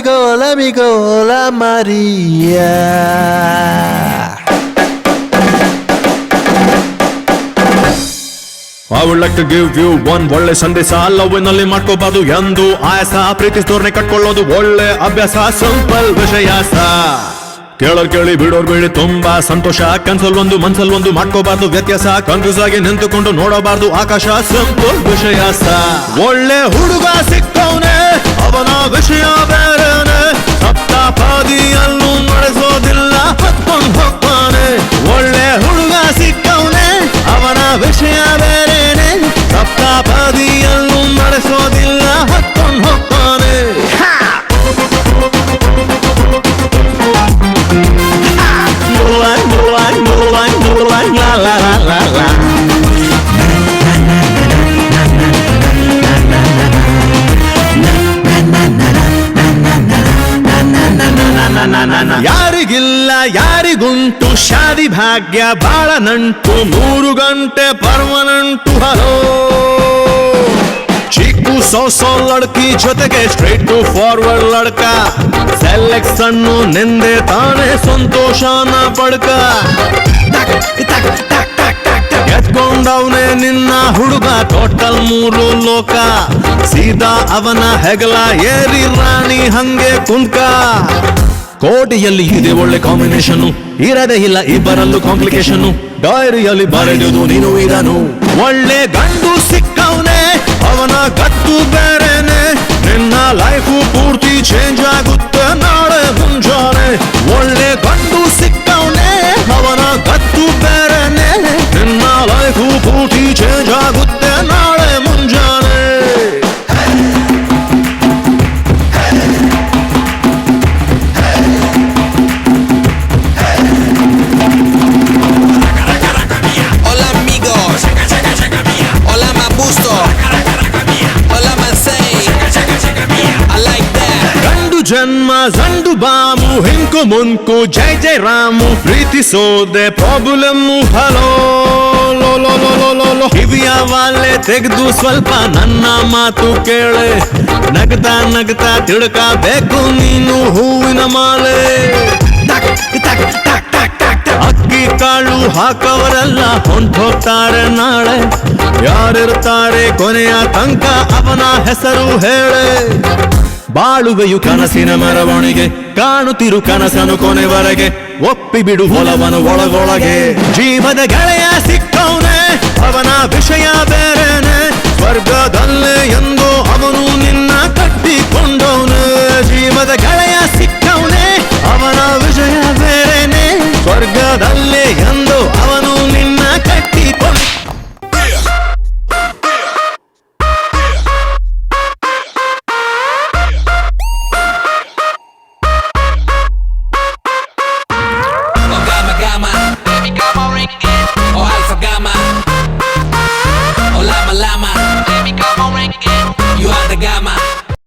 hola amigo, hola Maria. I would like to give you one ಒಳ್ಳೆ ಸಂದೇಶ. ಲವ್ವಿನಲ್ಲಿ ಮಾಡ್ಕೋಬಾರ್ದು ಎಂದು ಆಯಾಸ, ಪ್ರೀತಿಸಿದೋರ್ನೆ ಕಟ್ಕೊಳ್ಳೋದು ಒಳ್ಳೆ ಅಭ್ಯಾಸ. ಸಿಂಪಲ್ ವಿಷಯ ಕೇಳೋರ್ ಕೇಳಿ ಬಿಡೋರ್ ಬಿಡಿ ತುಂಬಾ ಸಂತೋಷ. ಕನ್ಸಲ್ ಒಂದು ಮನ್ಸಲ್ ಒಂದು ಮಾಡ್ಕೋಬಾರ್ದು ವ್ಯತ್ಯಾಸ. ಕನ್ಫ್ಯೂಸ್ ಆಗಿ ನಿಂತುಕೊಂಡು ನೋಡಬಾರ್ದು ಆಕಾಶ. ಸಿಂಪಲ್ ವಿಷಯ ಒಳ್ಳೆ ಹುಡುಗ ಸಿಕ್ಕವನೆ, ಅವನ ವಿಷಯ ಬೇರೆನೆ. ಸಪ್ತಾಪಾದಿಯಲ್ಲೂ ನಡೆಸೋದಿಲ್ಲ, ಹತ್ಕೊಂಡ್ ಹೋಗ್ತಾನೆ. ಒಳ್ಳೆ ಹುಡುಗ ಸಿಕ್ಕವನೆ, ಅವನ ವಿಷಯ ಬೇರೆನೆ. ಸಪ್ತಾಪಾದಿಯಲ್ಲೂ ನಡೆಸೋದಿಲ್ಲ, ಹತ್ಕೊಂಡ್ ಹೋಗ್ತಾನೆ. ಯಾರಿಗಿಲ್ಲ ಯಾರಿಗುಂಟು ಶಾದಿ ಭಾಗ್ಯ, ಬಾಳ ನಂಟು 3 ಗಂಟೆ ಪರ್ಮನೆಂಟು. ಹಲೋ ಚಿಕ್ಕು ಸೌಸೋ ಲಡ್ಕಿ ಜೊತೆಗೆ ಸ್ಟ್ರೈಟ್ ಟು ಫಾರ್ವರ್ಡ್ ಲಡ್ಕ. ಸೆಲೆಕ್ಷನ್ ನಿಂದೆ ತಾನೇ ಸಂತೋಷನ ಪಡ್ಕ. ಎತ್ಕೊಂಡವನೇ ನಿನ್ನ ಹುಡುಗ, ಟೋಟಲ್ 3 ಲೋಕ. ಸೀದಾ ಅವನ ಹೆಗಲ ಏರಿ ರಾಣಿ ಹಂಗೆ ಕುಂಕ. ಕೋಟಿಯಲ್ಲಿ ಇದೆ ಒಳ್ಳೆ ಕಾಂಬಿನೇಷನ್, ಇರದೇ ಇಲ್ಲ ಇಬ್ಬರಲ್ಲೂ ಕಾಂಪ್ಲಿಕೇಶನ್. ಡೈರಿಯಲ್ಲಿ ಬರೆಯುವುದು ನೀನು ಇದನು. ಒಳ್ಳೆ ಗಂಡು ಸಿಕ್ಕವನೆ, ಅವನ ಗತ್ತು ಬೇರೆನೆ. ನಿನ್ನ ಲೈಫು ಪೂರ್ತಿ ಚೇಂಜ್ ಆಗುತ್ತೆ ನಾಳೆ ಮುಂಜಾನೆ. ಒಳ್ಳೆ ಗಂಡು ಸಿಕ್ಕವನೆ, ಅವನ ಗತ್ತು ಬೇರೆನೆ. ನಿನ್ನ ಲೈಫು ಪೂರ್ತಿ ಚೇಂಜ್ ಆಗುತ್ತೆ ನಾಳೆ ಮುಂಜಾನೆ. ಜನ್ಮ ಜಂಡು ಬಾಮು, ಹಿಂಕು ಮುಂಕು ಜೈ ಜೈ ರಾಮು. ಪ್ರೀತಿಸೋದೆ ಪ್ರಾಬ್ಲಮ್ಮು. ಹಲೋ ಲೋ ಕಿವಿಯ ವಾಲೆ ತೆಗೆದು ಸ್ವಲ್ಪ ನನ್ನ ಮಾತು ಕೇಳೆ. ನಗ್ತಾ ನಗ್ತಾ ತಿಳ್ಕಬೇಕು ನೀನು ಹೂವಿನ ಮಾಲೆ. ಅಕ್ಕಿ ಕಾಳು ಹಾಕವರೆಲ್ಲ ಹೊಂಟೋಗ್ತಾರೆ ನಾಳೆ. ಯಾರಿರ್ತಾರೆ ಕೊನೆಯ ತನಕ ಅವನ ಹೆಸರು ಹೇಳೆ. ಬಾಳುವೆಯು ಕನಸಿನ ಮೆರವಣಿಗೆ, ಕಾಣುತ್ತಿರು ಕನಸನು ಕೊನೆವರೆಗೆ. ಒಪ್ಪಿ ಬಿಡು ಹೊಲವನು ಒಳಗೊಳಗೆ. ಜೀವದ ಗೆಳೆಯ ಸಿಕ್ಕವನೆ, ಅವನ ವಿಷಯ ಬೇರೆನೆ. ಸ್ವರ್ಗದಲ್ಲೇ ಎಂದು ಅವನು ನಿನ್ನ